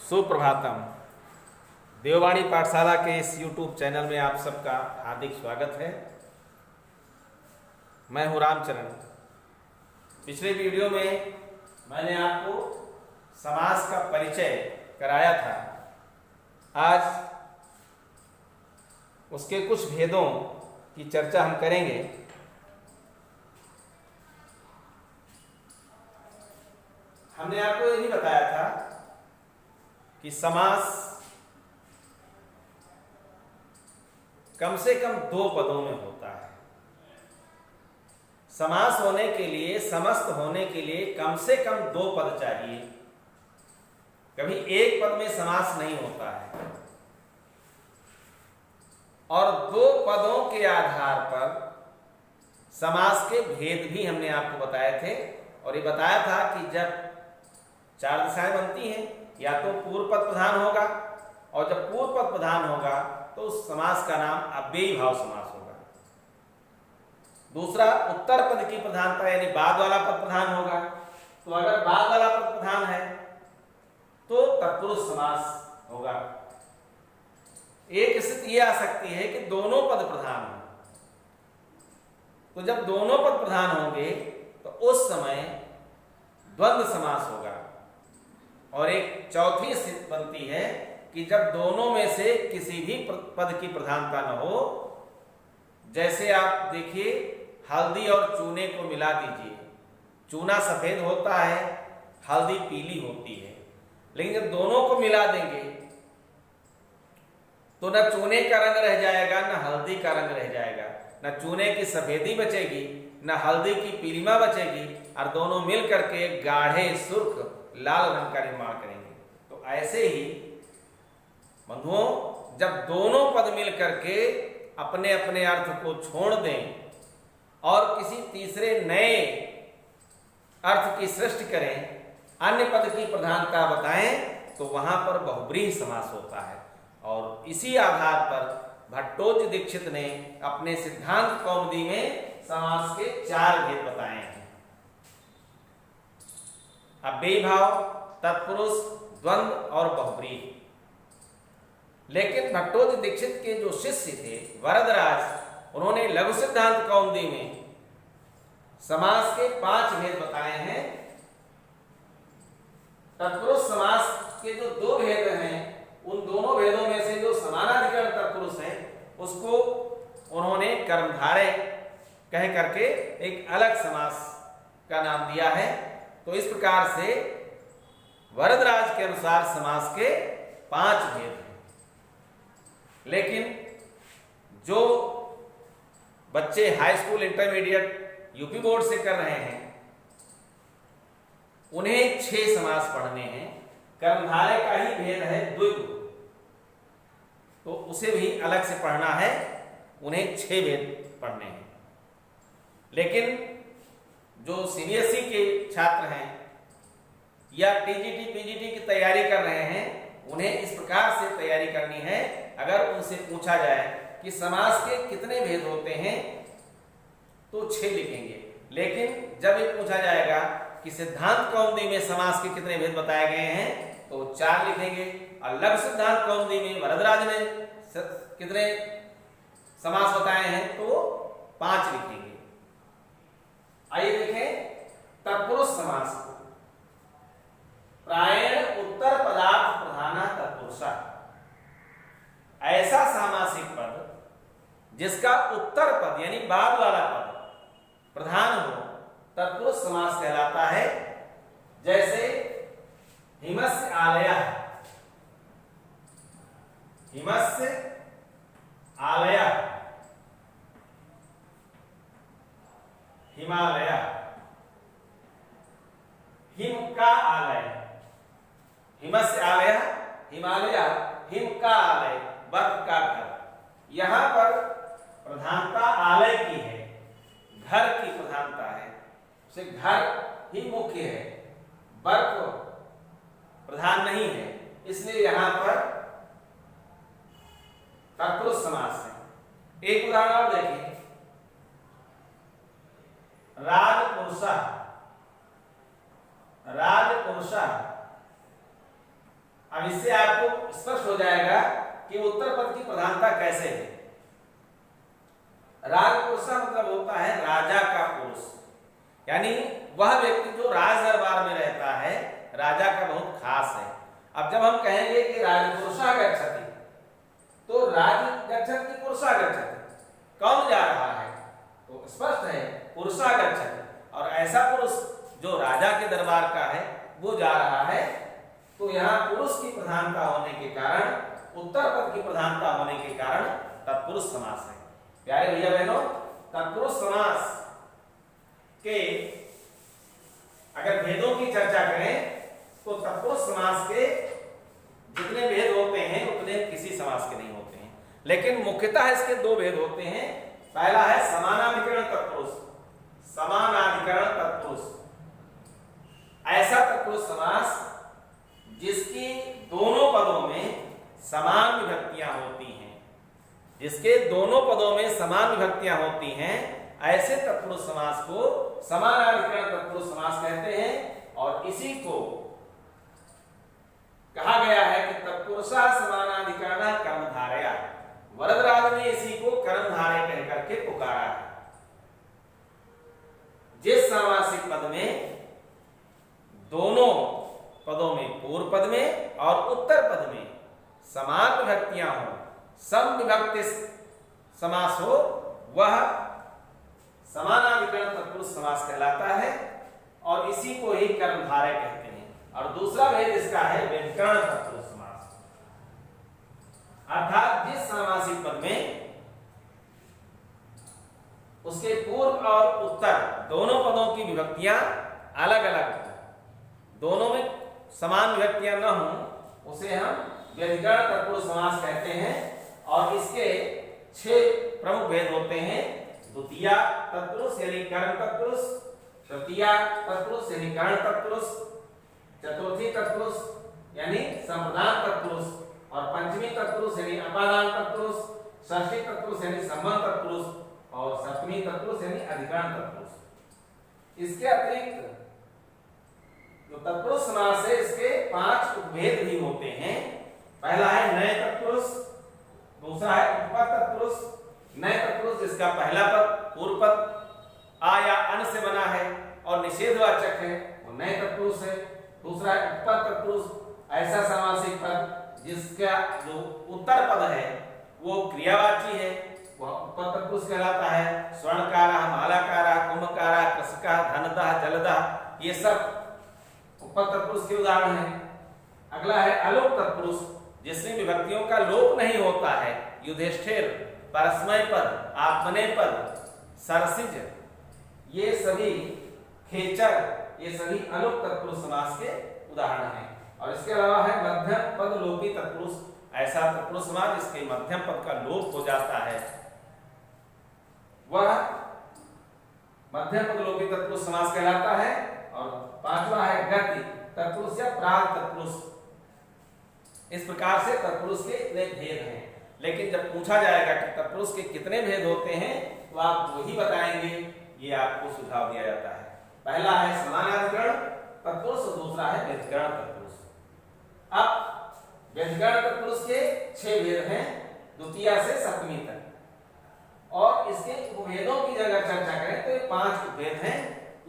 सुप्रभातम। देववाणी पाठशाला के इस YouTube चैनल में आप सबका हार्दिक स्वागत है। मैं हूं रामचरण। पिछले वीडियो में मैंने आपको समास का परिचय कराया था। आज उसके कुछ भेदों की चर्चा हम करेंगे। हमने आपको यही बताया था कि समास कम से कम दो पदों में होता है। समास होने के लिए, समस्त होने के लिए कम से कम दो पद चाहिए। कभी एक पद में समास नहीं होता है। और दो पदों के आधार पर समास के भेद भी हमने आपको बताए थे। और ये बताया था कि जब चार दिशाएं बनती हैं, या तो पूर्व पद प्रधान होगा, और जब पूर्व पद प्रधान होगा तो उस समास का नाम अव्ययी भाव समास होगा। दूसरा, उत्तर पद की प्रधानता यानी बाद वाला पद प्रधान होगा। तो अगर बाद वाला पद प्रधान है तो तत्पुरुष समास होगा। एक स्थिति यह आ सकती है कि दोनों पद प्रधान हो। तो जब दोनों पद प्रधान होंगे तो उस समय द्वंद्व समास होगा। और एक चौथी स्थिति बनती है कि जब दोनों में से किसी भी पद की प्रधानता न हो। जैसे आप देखिए, हल्दी और चूने को मिला दीजिए। चूना सफेद होता है, हल्दी पीली होती है। लेकिन जब दोनों को मिला देंगे तो न चूने का रंग रह जाएगा, न हल्दी का रंग रह जाएगा। न चूने की सफेदी बचेगी, न हल्दी की पीलिमा बचेगी, और दोनों मिल करके गाढ़े सुर्ख लाल रंग का निर्माण करेंगे। तो ऐसे ही बंधुओं, जब दोनों पद मिल करके अपने अपने अर्थ को छोड़ दें और किसी तीसरे नए अर्थ की सृष्टि करें, अन्य पद की प्रधानता बताएं, तो वहां पर बहुब्रीहि समास होता है। और इसी आधार पर भट्टोजी दीक्षित ने अपने सिद्धांत कौमुदी में समास के चार भेद बताए हैं: अव्ययी भाव, तत्पुरुष, द्वंद्व और बहुब्रीहि। लेकिन भट्टोजी दीक्षित के जो शिष्य थे वरदराज, उन्होंने लघु सिद्धांत कौमुदी में समास के 5 भेद बताए हैं। तत्पुरुष समास के जो 2 भेद हैं, उन दोनों भेदों में से जो समानाधिकरण तत्पुरुष है उसको उन्होंने कर्मधारय कह करके एक अलग समास का नाम दिया है। तो इस प्रकार से वरदराज के अनुसार समास के 5 भेद हैं। लेकिन जो बच्चे high school, intermediate, UP board से कर रहे हैं, उन्हें 6 समास पढ़ने हैं। कर्मधारय का ही भेद है द्विगु, तो उसे भी अलग से पढ़ना है। उन्हें 6 भेद पढ़ने हैं। लेकिन जो सीबीएसई के छात्र हैं या टीजीटी, पीजीटी की तैयारी कर रहे हैं, उन्हें इस प्रकार से तैयारी करनी है। अगर उनसे पूछा जाए कि समास के कितने भेद होते हैं तो 6 लिखेंगे। लेकिन जब ये पूछा जाएगा कि सिद्धांत कौमुदी में समास के कितने भेद बताए गए हैं तो 4 लिखेंगे। और लघु सिद्धांत कौमुदी में वरदराज ने कितने समास बताए हैं तो 5 लिखेंगे। आइए देखें तत्पुरुष समास को। प्रायेण उत्तर पदार्थ प्रधाना तत्पुरुषा। ऐसा सामासिक पद जिसका उत्तर पद यानी बाद वाला पद प्रधान हो, तत्पुरुष समास कहलाता है। जैसे हिमस्य आलयः, हिमस्य आलयः, हिमालय, हिम का आलय। हिमस्य आलयः, हिमालय, हिम का आलय, बर्फ का घर। यहां पर प्रधानता आलय की है, घर की प्रधानता है। उसे घर ही मुख्य है, बर्फ प्रधान नहीं है। इसलिए यहां पर तत्पुरुष समास है। एक उदाहरण और देखिए, राजपुरुषः, राजपुरुषः। अब इससे आपको स्पष्ट हो जाएगा कि उत्तर पद की प्रधानता कैसे है। राजपुरुषा मतलब होता है राजा का पुरुष, यानी वह व्यक्ति जो राज दरबार में रहता है, राजा का बहुत खास है। अब जब हम कहेंगे कि राजपुरुषा गच्छति, तो राज गच्छति पुरुषा गच्छति, कौन जा रहा है, तो स्पष्ट है पुरुषा गच्छति। और ऐसा पुरुष जो राजा के दरबार का है वो जा रहा है, तो यहाँ पुरुष की प्रधानता होने के कारण, उत्तर पद की प्रधानता होने के कारण तत्पुरुष समास है। प्यारे भैया बहनों, तत्पुरुष समास के अगर भेदों की चर्चा करें तो तत्पुरुष समास के जितने भेद होते हैं उतने किसी समास के नहीं होते हैं, लेकिन मुख्यतः इसके दो भेद होते हैं। पहला है समानाधिकरण तत्पुरुष। समानाधिकरण तत्पुरुष ऐसा तत्पुरुष समास जिसकी दोनों पदों में समान विभक्तियां होती हैं, जिसके दोनों पदों में समान विभक्तियां होती हैं, ऐसे तत्पुरुष समास को समानाधिकरण तत्पुरुष समास कहते हैं। और इसी को कहा गया है कि तत्पुरुषा समानाधिकरण कर्मधारया। वरदराज ने इसी को कर्मधारय कह करके पुकारा है। जिस सामासिक पद में दोनों पदों में, पूर्व पद में और उत्तर पद में समान विभक्तियां हो, सम विभक्ति समास हो, वह समानाधिकरण तत्पुरुष समास कहलाता है और इसी को ही कर्मधारय कहते हैं। और दूसरा भेद इसका है व्यधिकरण तत्पुरुष समास, अर्थात जिस सामासिक पद में उसके पूर्व और उत्तर दोनों पदों की विभक्तियां अलग अलग हो, दोनों में समान विभक्तियां न हो, उसे हम व्यधिकरण तत्पुरुष समास कहते हैं। और इसके 6 प्रमुख भेद होते हैं। द्वितीया तत्पुरुष यानी कर्म तत्पुरुष, तृतीया तत्पुरुष यानी कर्ण तत्पुरुष, चतुर्थी तत्पुरुष यानी संप्रदान तत्पुरुष, और पंचमी तत्पुरुष यानी अपादान तत्पुरुष, षष्ठी तत्पुरुष यानी संबंध तत्पुरुष, और सप्तमी तत्पुरुष यानी अधिकरण तत्पुरुष। इसके अतिरिक्त जो तत्पुरुष समास है इसके 5 उपभेद भी होते हैं। पहला है नए तत्पुरुष, दूसरा है उपपद तत्पुरुष। नए तत्पुरुष जिसका पहला पद पूर्व पद आ या अन से बना है और निषेधवाचक है, वो नए तत्पुरुष है। दूसरा है उपपद तत्पुरुष, ऐसा सामासिक पद जिसका जो उत्तर पद है वो क्रियावाची है, वह उपपद तत्पुरुष कहलाता है। स्वर्णकारा, मालाकारा, कुंभकारा, कृषका, धनदा, जलदा, ये सब उपपद तत्पुरुष के उदाहरण हैं। अगला है अलोप तत्पुरुष, जिसमें विभक्तियों का लोप नहीं होता है। युधिष्ठिर, परस्मय पद, आत्मनेपद, सरसिज, ये सभी खेचर, ये सभी अलोप तत्पुरुष समास के उदाहरण हैं। और इसके अलावा है मध्यम पद लोपी तत्पुरुष, ऐसा तत्पुरुष समास जिसके मध्यम पद का लोप हो जाता है, वह मध्यम पद लोपी तत्पुरुष समास कहलाता है। और पांचवा है गति तत्पुरुष या प्राग तत्पुरुष। इस प्रकार से तत्पुरुष के इतने भेद हैं, लेकिन जब पूछा जाएगा कि तत्पुरुष के कितने भेद होते हैं तो आप वही बताएंगे, ये आपको सुझाव दिया जाता है। पहला है समानाधिकरण तत्पुरुष और दूसरा है व्यधिकरण तत्पुरुष। अब व्यधिकरण तत्पुरुष के 6 भेद हैं, द्वितीया से सप्तमी तक। और इसके उपभेदों की जगह चर्चा करें तो ये 5 उपभेद हैं।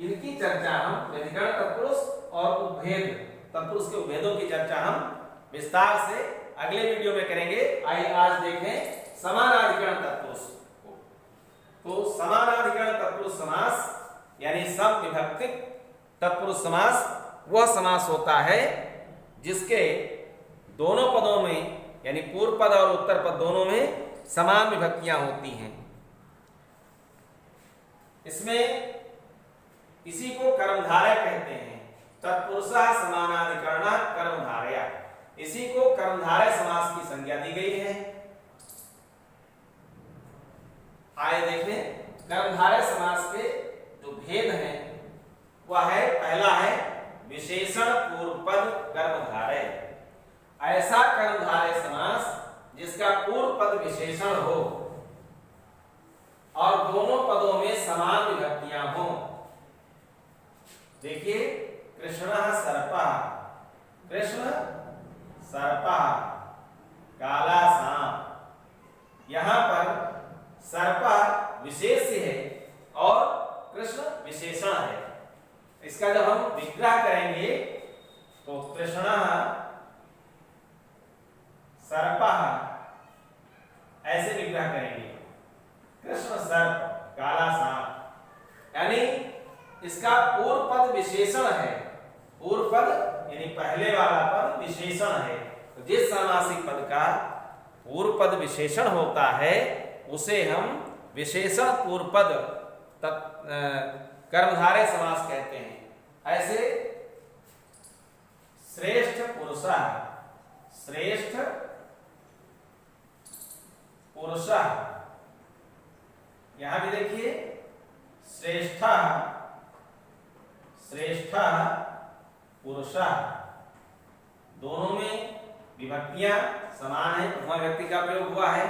इनकी चर्चा हम व्यधिकरण तत्पुरुष और उपभेद तत्पुरुष के उपभेदों की चर्चा हम विस्तार से अगले वीडियो में करेंगे। आइए आज देखें समानाधिकरण तत्पुरुष। तो समानाधिकरण तत्पुरुष समास यानी सम विभक्तिक तत्पुरुष समास वह समास होता है जिसके दोनों पदों में यानी पूर्व पद और उत्तर पद दोनों में समान विभक्तियां होती हैं। इसमें इसी को कर्मधारय कहते हैं। तत्पुरुषः समानाधिकरणः कर्मधारया, इसी को कर्मधारय समास की संज्ञा दी गई है। आइए देखें कर्मधारय समास के जो भेद हैं वह है, पहला है विशेषण पूर्व पद कर्मधारय। ऐसा कर्मधारय समास जिसका पूर्व पद विशेषण हो और दोनों पदों में समान विभक्तियां हो। देखिए कृष्णः सर्पः, कृष्ण सर्पः काला सांप। यहां पर सर्पः विशेष्य है और कृष्ण विशेषण है। इसका जब हम विग्रह करेंगे तो कृष्णः सर्पः ऐसे विग्रह करेंगे, कृष्ण सर्प काला सांप। यानी इसका पूर्व पद विशेषण है, पूर्व पद यानी पहले वाला पद विशेषण है। तो जिस सामासिक पद का पूर्व पद विशेषण होता है उसे हम विशेषण पूर्व पद कर्मधारय समास कहते हैं। ऐसे श्रेष्ठ पुरुषः, श्रेष्ठ पुरुषः, यहां भी देखिए श्रेष्ठः, श्रेष्ठः पुरुषः, दोनों में विभक्तियां समान है, प्रथमा विभक्ति का प्रयोग हुआ है।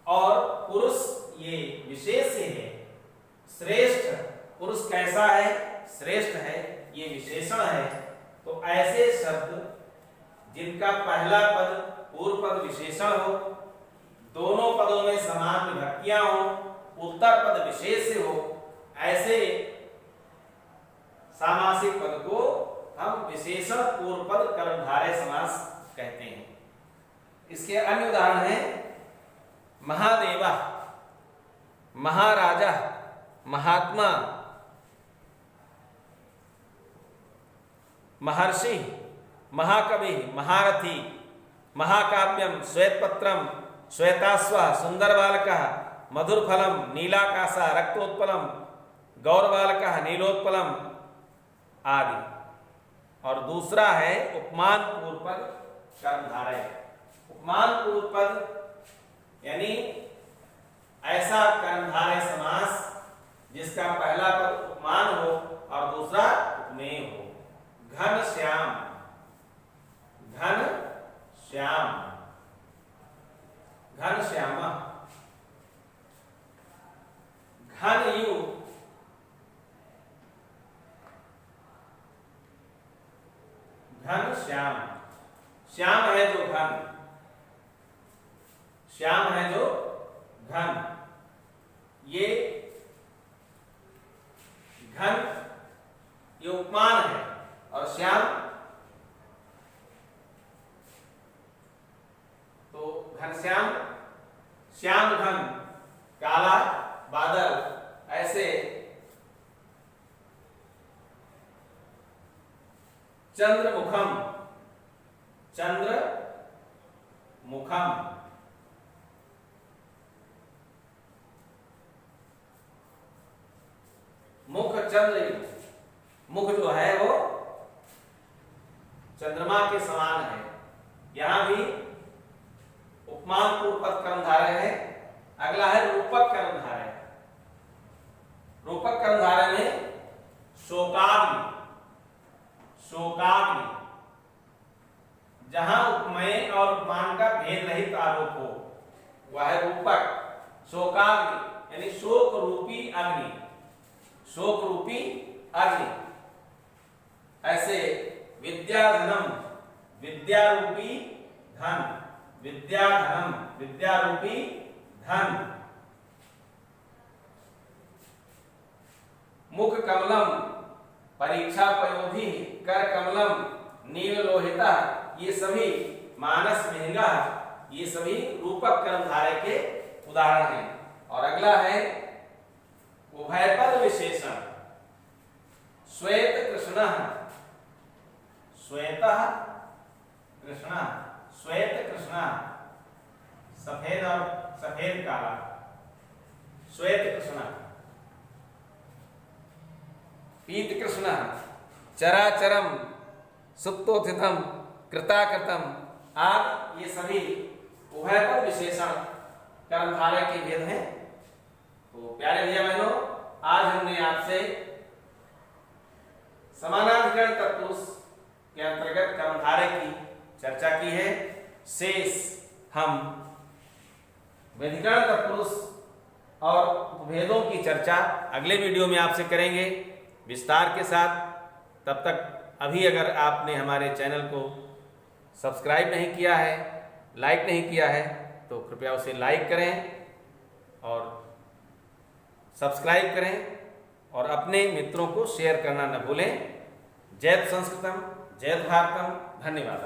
और पुरुष ये विशेष्य है, श्रेष्ठ पुरुष कैसा है, श्रेष्ठ है, ये विशेषण है। तो ऐसे शब्द जिनका पहला पद पूर्व पद विशेषण हो, दोनों पदों में समान विभक्तियां हो, उत्तर पद विशेष्य हो, ऐसे सामासिक पद को हम विशेषण पूर्व पद कर्मधारय समास कहते हैं। इसके अन्य उदाहरण हैं महादेवा, महाराजा, महात्मा, महर्षि, महाकवि, महारथी, महाकाव्यम, श्वेतपत्रम, श्वेताश्वः, सुंदरबालकः, मधुरफलम, नीलाकाशः, रक्तोत्पलम, गौरबालकः, नीलोत्पलम आदि। और दूसरा है उपमान पूर्व पद कर्मधारय। उपमान पूर्व पद यानी ऐसा कर्मधारय समास जिसका पहला पद उपमान हो और दूसरा उपमेय हो। घन श्याम, घन श्याम, घन श्यामा, घन यु, घन श्याम, श्याम है जो घन, श्याम है जो घन, ये घन ये उपमान है और श्याम तो घनश्याम, श्याम घन, काला बादल, ऐसे चंद्रमुखम, चंद्र मुखम, मुख चंद्र, मुख जो है वो चंद्रमा के समान है। यहां भी उपमान पूर्व पद कर्मधारय है। अगला है रूपक कर्मधारय। रूपक कर्मधारय में शोकाग्नि, शोकाग्नि, जहां उपमेय और उपमान का भेद रहित आरोप हो वह है रूपक। शोकाग्नि यानी शोक रूपी अग्नि, शोक रूपी अग्नि। ऐसे विद्याधनम, विद्यारूपी धन, विद्याधनम, विद्यारूपी धन। मुख कमलम, परीक्षा पयोधि, कर कमलम, नील लोहिता, ये सभी मानस महंगा, ये सभी रूपक कर्मधारय के उदाहरण हैं। और अगला है उभयपद विशेषण। श्वेत कृष्णः, श्वेतः कृष्णः, श्वेत कृष्णः, सफेद और सफेद काला, श्वेत कृष्णः। पीत कृष्णः, चराचरम, सुप्तोत्थितम, कृताकृतम आदि, ये सभी उभयपद विशेषण कर्मधारय के भेद हैं। तो प्यारे भैया बहनों, आज हमने आपसे समानाधिकरण तत्पुरुष के अंतर्गत कर्मधारय की चर्चा की है। शेष हम व्यधिकरण तत्पुरुष और उपभेदों की चर्चा अगले वीडियो में आपसे करेंगे विस्तार के साथ। तब तक अभी अगर आपने हमारे चैनल को सब्सक्राइब नहीं किया है, लाइक नहीं किया है तो कृपया उसे लाइक करें और सब्सक्राइब करें और अपने मित्रों को शेयर करना न भूलें। जय संस्कृतम, जय भारतम, धन्यवाद।